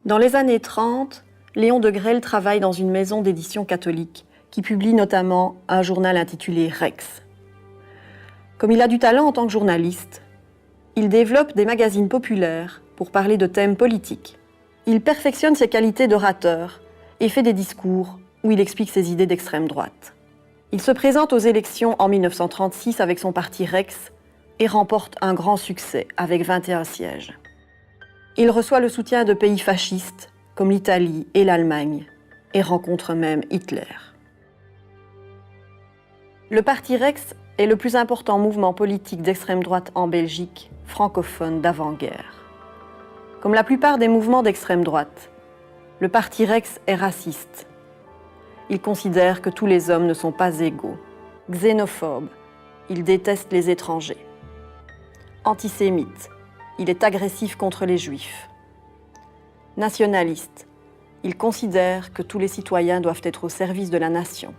Dans les années 30, Léon Degrelle travaille dans une maison d'édition catholique qui publie notamment un journal intitulé Rex. Comme il a du talent en tant que journaliste, il développe des magazines populaires pour parler de thèmes politiques. Il perfectionne ses qualités d'orateur et fait des discours où il explique ses idées d'extrême droite. Il se présente aux élections en 1936 avec son parti Rex et remporte un grand succès avec 21 sièges. Il reçoit le soutien de pays fascistes comme l'Italie et l'Allemagne et rencontre même Hitler. Le parti Rex est le plus important mouvement politique d'extrême droite en Belgique, francophone d'avant-guerre. Comme la plupart des mouvements d'extrême droite, le parti Rex est raciste. Il considère que tous les hommes ne sont pas égaux. Xénophobe, il déteste les étrangers. Antisémite, il est agressif contre les juifs. Nationaliste, il considère que tous les citoyens doivent être au service de la nation.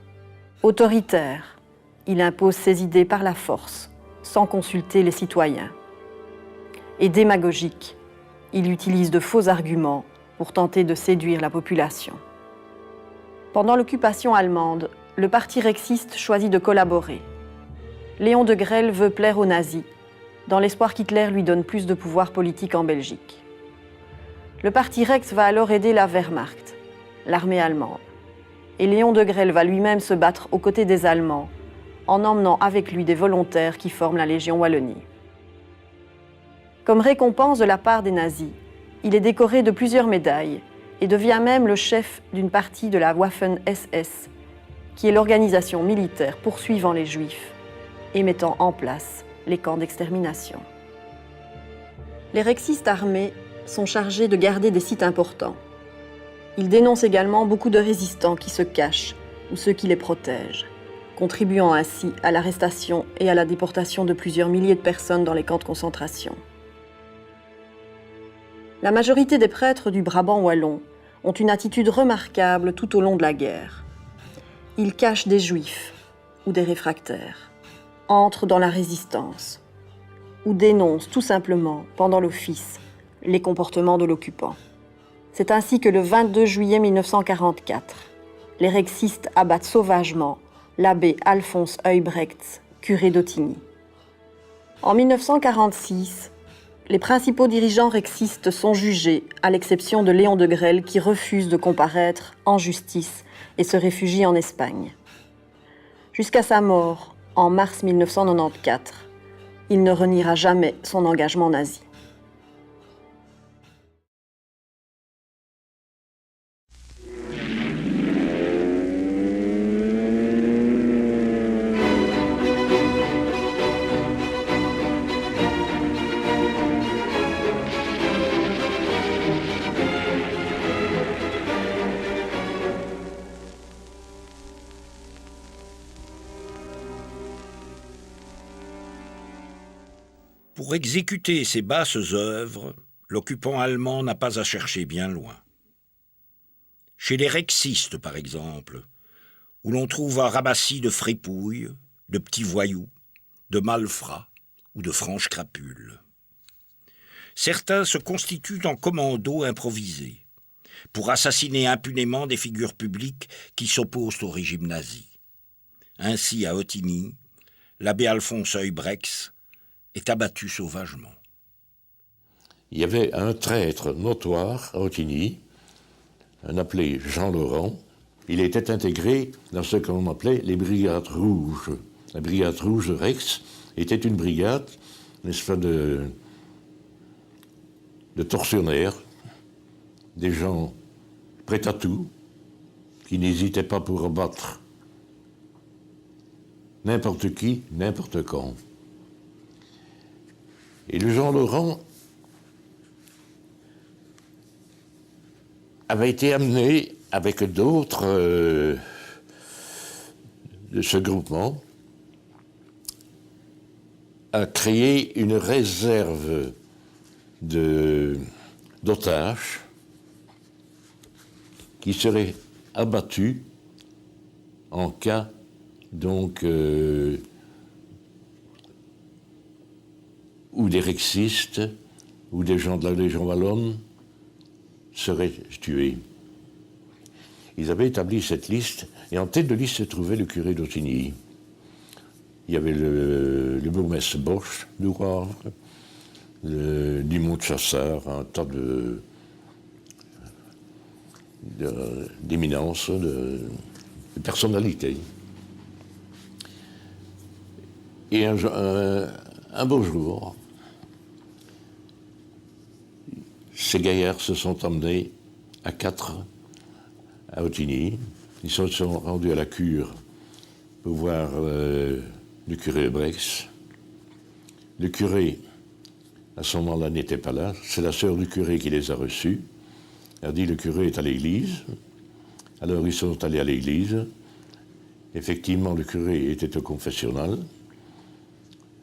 Autoritaire, il impose ses idées par la force, sans consulter les citoyens. Et démagogique, il utilise de faux arguments pour tenter de séduire la population. Pendant l'occupation allemande, le parti rexiste choisit de collaborer. Léon Degrelle veut plaire aux nazis, dans l'espoir qu'Hitler lui donne plus de pouvoir politique en Belgique. Le parti Rex va alors aider la Wehrmacht, l'armée allemande. Et Léon Degrelle va lui-même se battre aux côtés des Allemands, en emmenant avec lui des volontaires qui forment la Légion Wallonie. Comme récompense de la part des nazis, il est décoré de plusieurs médailles et devient même le chef d'une partie de la Waffen-SS, qui est l'organisation militaire poursuivant les Juifs et mettant en place les camps d'extermination. Les rexistes armés sont chargés de garder des sites importants. Ils dénoncent également beaucoup de résistants qui se cachent ou ceux qui les protègent, contribuant ainsi à l'arrestation et à la déportation de plusieurs milliers de personnes dans les camps de concentration. La majorité des prêtres du Brabant wallon ont une attitude remarquable tout au long de la guerre. Ils cachent des juifs ou des réfractaires, entrent dans la résistance ou dénoncent tout simplement, pendant l'office, les comportements de l'occupant. C'est ainsi que le 22 juillet 1944, les rexistes abattent sauvagement l'abbé Alphonse Heubrechts, curé d'Ottigny. En 1946, les principaux dirigeants rexistes sont jugés, à l'exception de Léon Degrelle qui refuse de comparaître en justice et se réfugie en Espagne. Jusqu'à sa mort, en mars 1994, il ne reniera jamais son engagement nazi. Pour exécuter ces basses œuvres, l'occupant allemand n'a pas à chercher bien loin. Chez les rexistes, par exemple, où l'on trouve un ramassis de fripouilles, de petits voyous, de malfrats ou de franches crapules. Certains se constituent en commando improvisés pour assassiner impunément des figures publiques qui s'opposent au régime nazi. Ainsi, à Ottigny, l'abbé Alphonse Heubrechts est abattu sauvagement. Il y avait un traître notoire à Ottigny, un appelé Jean Laurent. Il était intégré dans ce qu'on appelait les brigades rouges. La brigade rouge de Rex était une brigade, n'est-ce pas, de tortionnaires, des gens prêts à tout, qui n'hésitaient pas pour abattre n'importe qui, n'importe quand. Et le Jean Laurent avait été amené avec d'autres de ce groupement à créer une réserve d'otages qui seraient abattus en cas donc ou des rexistes ou des gens de la Légion wallonne seraient tués. Ils avaient établi cette liste, et en tête de liste se trouvait le curé d'Autigny. Il y avait le bourgmestre Bosch du Wavre, Dumont de Chassard, un tas d'éminences, de personnalités. Et un beau jour, ces gaillards se sont emmenés à 4 à Autigny. Ils se sont rendus à la cure pour voir le curé de Brex. Le curé, à ce moment-là, n'était pas là. C'est la sœur du curé qui les a reçus. Elle a dit, le curé est à l'église. Alors ils sont allés à l'église. Effectivement, le curé était au confessionnal.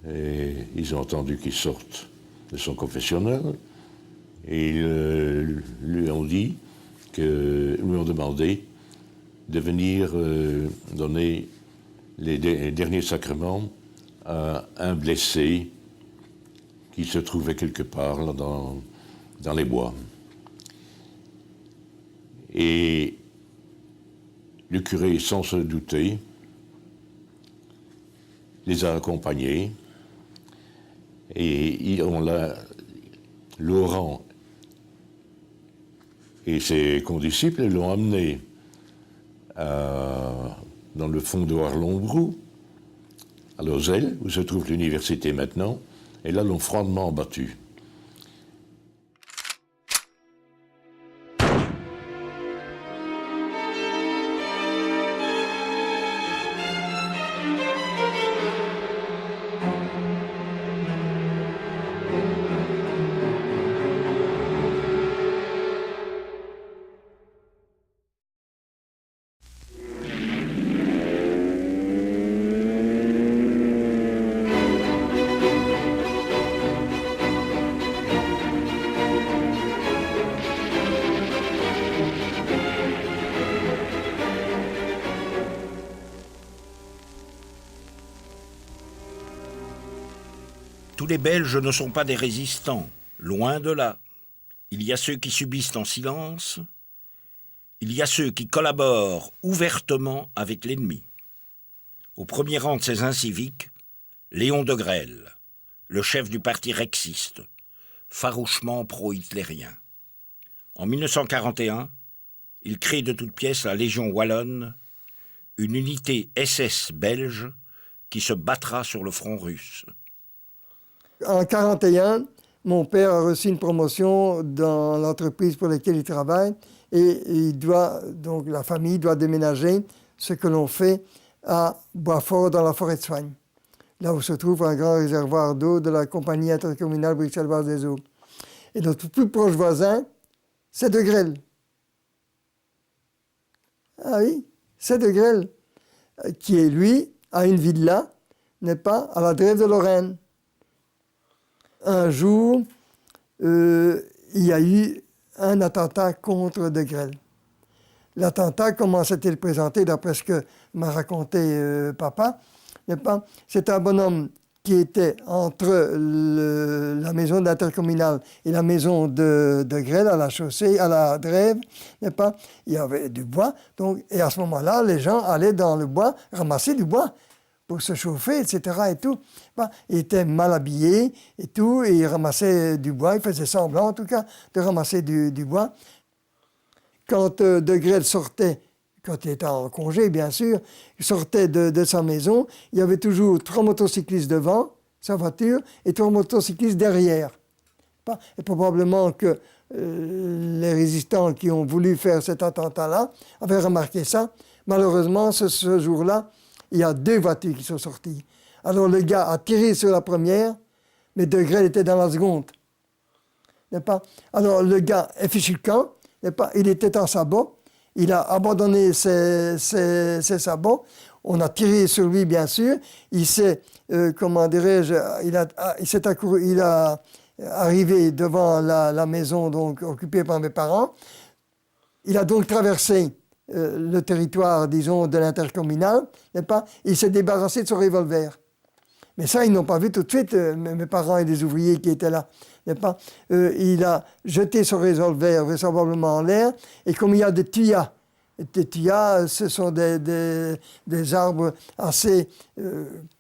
Et ils ont entendu qu'il sorte de son confessionnal. Et ils lui ont demandé de venir donner les derniers sacrements à un blessé qui se trouvait quelque part là, dans les bois. Et le curé, sans se douter, les a accompagnés. Et Laurent et ses condisciples l'ont amené dans le fond de Arlon-Brou, à Lozelle, où se trouve l'université maintenant, et là l'ont froidement battu. Tous les Belges ne sont pas des résistants, loin de là. Il y a ceux qui subissent en silence, il y a ceux qui collaborent ouvertement avec l'ennemi. Au premier rang de ces inciviques, Léon de Grelle, le chef du parti rexiste, farouchement pro-hitlérien. En 1941, il crée de toutes pièces la Légion wallonne, une unité SS belge qui se battra sur le front russe. En 1941, mon père a reçu une promotion dans l'entreprise pour laquelle il travaille et donc la famille doit déménager, ce que l'on fait à Boisfort dans la forêt de Soigne, là où se trouve un grand réservoir d'eau de la compagnie intercommunale Bruxelles-Base des Eaux. Et notre plus proche voisin, c'est de Grelle. Ah oui, c'est de Grelle, qui est, lui, a une villa, n'est pas, à la Drève de Lorraine. Un jour, il y a eu un attentat contre de Grelle. L'attentat, comment s'est-il présenté, d'après ce que m'a raconté papa, n'est pas, c'est un bonhomme qui était entre la maison de l'intercommunale et la maison de Grelle, à la chaussée, à la Drève, n'est pas, il y avait du bois, donc, et à ce moment-là, les gens allaient dans le bois ramasser du bois pour se chauffer, etc. et tout. Bon, il était mal habillé et tout, et il ramassait du bois, il faisait semblant en tout cas de ramasser du bois. Quand de Grelle sortait, quand il était en congé bien sûr, il sortait de sa maison, il y avait toujours 3 motocyclistes devant sa voiture et 3 motocyclistes derrière. Et probablement que les résistants qui ont voulu faire cet attentat-là avaient remarqué ça. Malheureusement, ce jour-là, il y a 2 voitures qui sont sorties. Alors le gars a tiré sur la première, mais de Grelle était dans la seconde. N'est-ce pas? Alors le gars est fichu le camp, n'est-ce pas? Il était en sabot, il a abandonné ses sabots, on a tiré sur lui bien sûr, il s'est, comment dirais-je, il a arrivé devant la maison donc occupée par mes parents, il a donc traversé le territoire, disons, de l'intercommunal, n'est-ce pas? Il s'est débarrassé de son revolver. Mais ça, ils n'ont pas vu tout de suite, mes parents et des ouvriers qui étaient là. N'est-ce pas? Il a jeté son revolver vraisemblablement en l'air, et comme il y a des tuyas, ce sont des arbres assez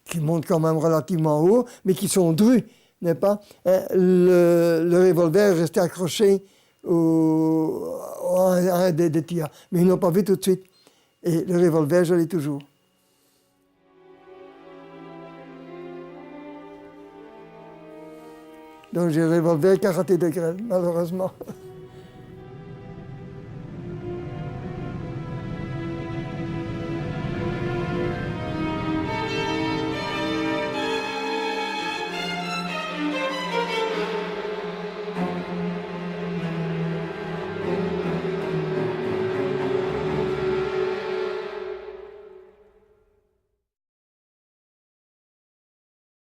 qui montent quand même relativement haut, mais qui sont drus, n'est-ce pas? Le revolver est resté accroché à un des tuyas. Mais ils n'ont pas vu tout de suite. Et le revolver, je l'ai toujours. Donc j'ai le revolver qui a raté de grêle, malheureusement.